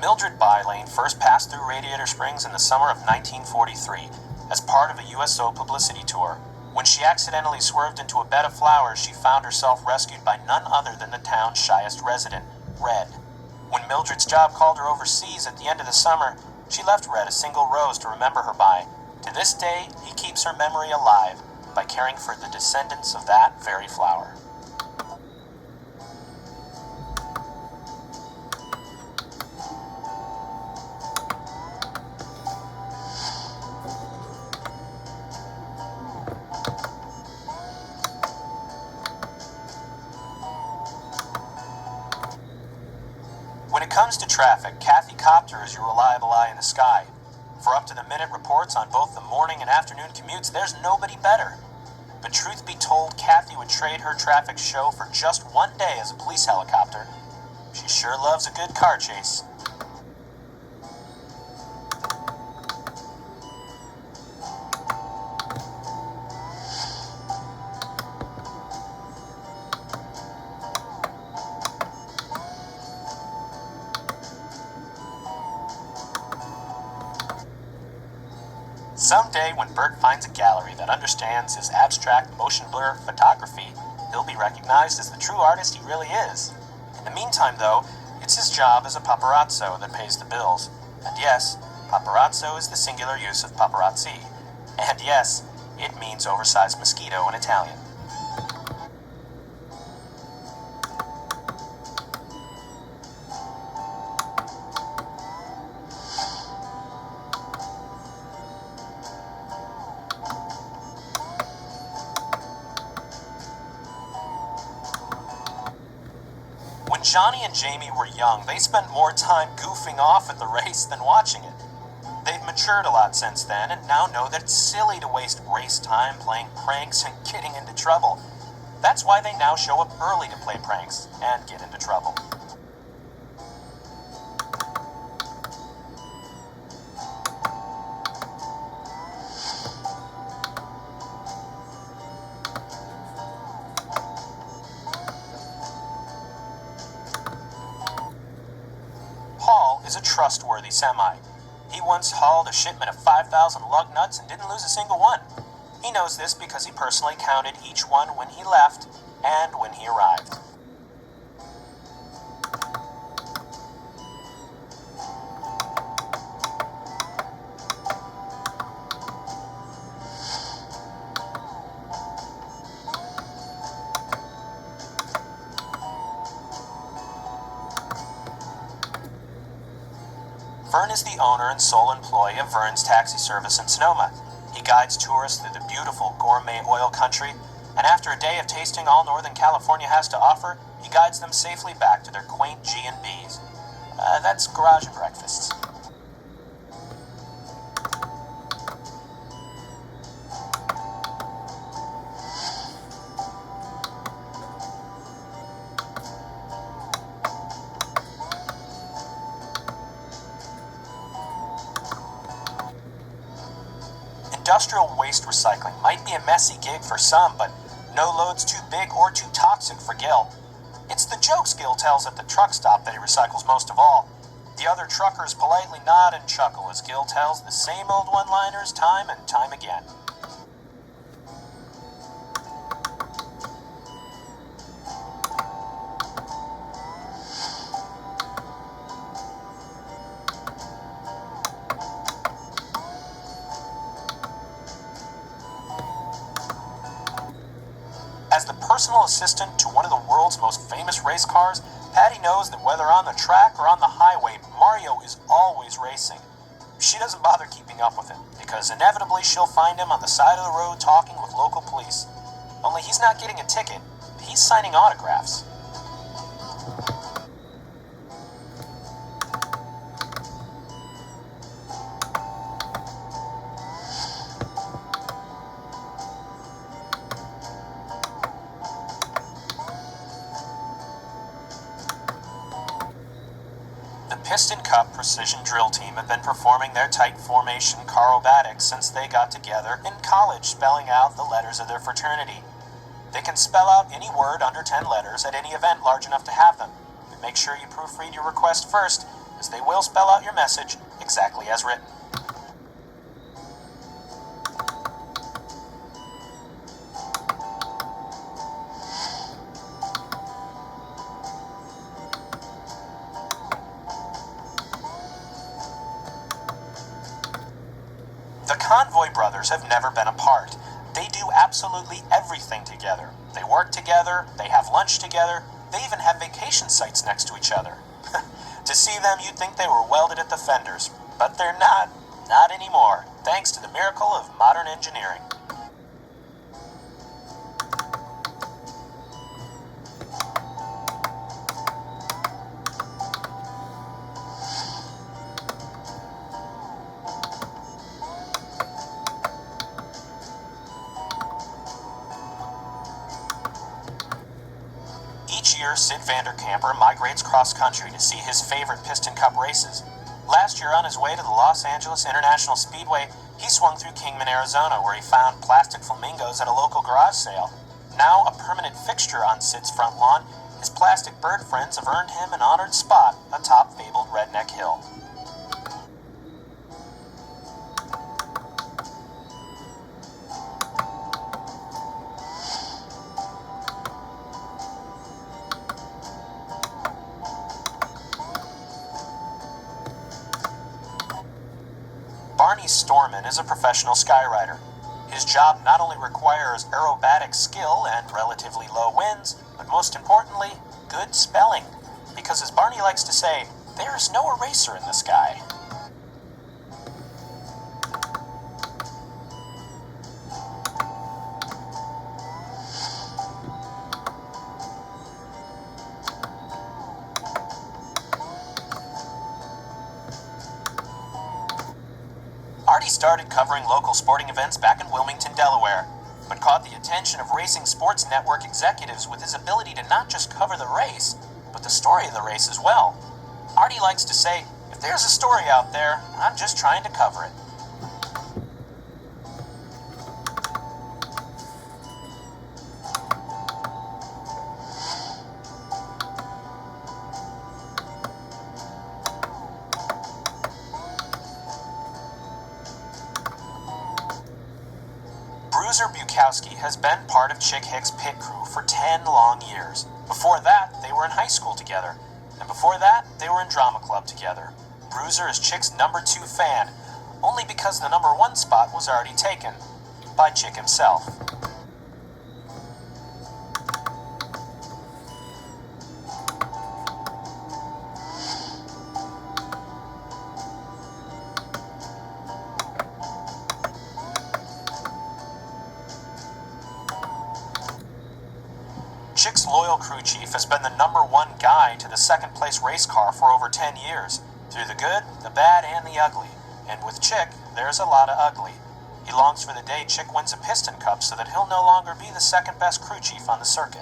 Mildred Bylane first passed through Radiator Springs in the summer of 1943 as part of a USO publicity tour. When she accidentally swerved into a bed of flowers, she found herself rescued by none other than the town's shyest resident, Red. When Mildred's job called her overseas at the end of the summer, she left Red a single rose to remember her by. To this day, he keeps her memory alive by caring for the descendants of that very flower. When it comes to traffic, Kathy Copter is your reliable eye in the sky. For up-to-the-minute reports on both the morning and afternoon commutes, there's nobody better. But truth be told, Kathy would trade her traffic show for just one day as a police helicopter. She sure loves a good car chase. Someday, when Bert finds a gallery that understands his abstract motion blur photography, he'll be recognized as the true artist he really is. In the meantime, though, it's his job as a paparazzo that pays the bills. And yes, paparazzo is the singular use of paparazzi. And yes, it means oversized mosquito in Italian. When Johnny and Jamie were young, they spent more time goofing off at the race than watching it. They've matured a lot since then and now know that it's silly to waste race time playing pranks and getting into trouble. That's why they now show up early to play pranks and get into trouble. Paul is a trustworthy semi. He once hauled a shipment of 5,000 lug nuts and didn't lose a single one. He knows this because he personally counted each one when he left and when he arrived. Vern is the owner and sole employee of Vern's Taxi Service in Sonoma. He guides tourists through the beautiful gourmet oil country, and after a day of tasting all Northern California has to offer, he guides them safely back to their quaint G&Bs. That's garage and breakfasts. Industrial waste recycling might be a messy gig for some, but no load's too big or too toxic for Gil. It's the jokes Gil tells at the truck stop that he recycles most of all. The other truckers politely nod and chuckle as Gil tells the same old one-liners time and time again. As the personal assistant to one of the world's most famous race cars, Patty knows that whether on the track or on the highway, Mario is always racing. She doesn't bother keeping up with him, because inevitably she'll find him on the side of the road talking with local police. Only he's not getting a ticket, he's signing autographs. The Piston Cup Precision Drill Team have been performing their tight formation acrobatics since they got together in college, spelling out the letters of their fraternity. They can spell out any word under 10 letters at any event large enough to have them. But make sure you proofread your request first, as they will spell out your message exactly as written. The Convoy brothers have never been apart. They do absolutely everything together. They work together, they have lunch together, they even have vacation sites next to each other. To see them, you'd think they were welded at the fenders, but they're not. Not anymore, thanks to the miracle of modern engineering. Each year, Sid Vanderkamper migrates cross-country to see his favorite Piston Cup races. Last year, on his way to the Los Angeles International Speedway, he swung through Kingman, Arizona, where he found plastic flamingos at a local garage sale. Now a permanent fixture on Sid's front lawn, his plastic bird friends have earned him an honored spot atop fabled Redneck Hill. Barney Storman is a professional skyrider. His job not only requires aerobatic skill and relatively low winds, but most importantly, good spelling. Because as Barney likes to say, there is no eraser in the sky. Artie started covering local sporting events back in Wilmington, Delaware, but caught the attention of Racing Sports Network executives with his ability to not just cover the race, but the story of the race as well. Artie likes to say, if there's a story out there, I'm just trying to cover it. Bruiser Bukowski has been part of Chick Hicks' pit crew for 10 long years. Before that, they were in high school together. And before that, they were in drama club together. Bruiser is Chick's number 2 fan, only because the number 1 spot was already taken by Chick himself. Chick's loyal crew chief has been the number 1 guy to the second place race car for over 10 years, through the good, the bad, and the ugly. And with Chick, there's a lot of ugly. He longs for the day Chick wins a Piston Cup so that he'll no longer be the second best crew chief on the circuit.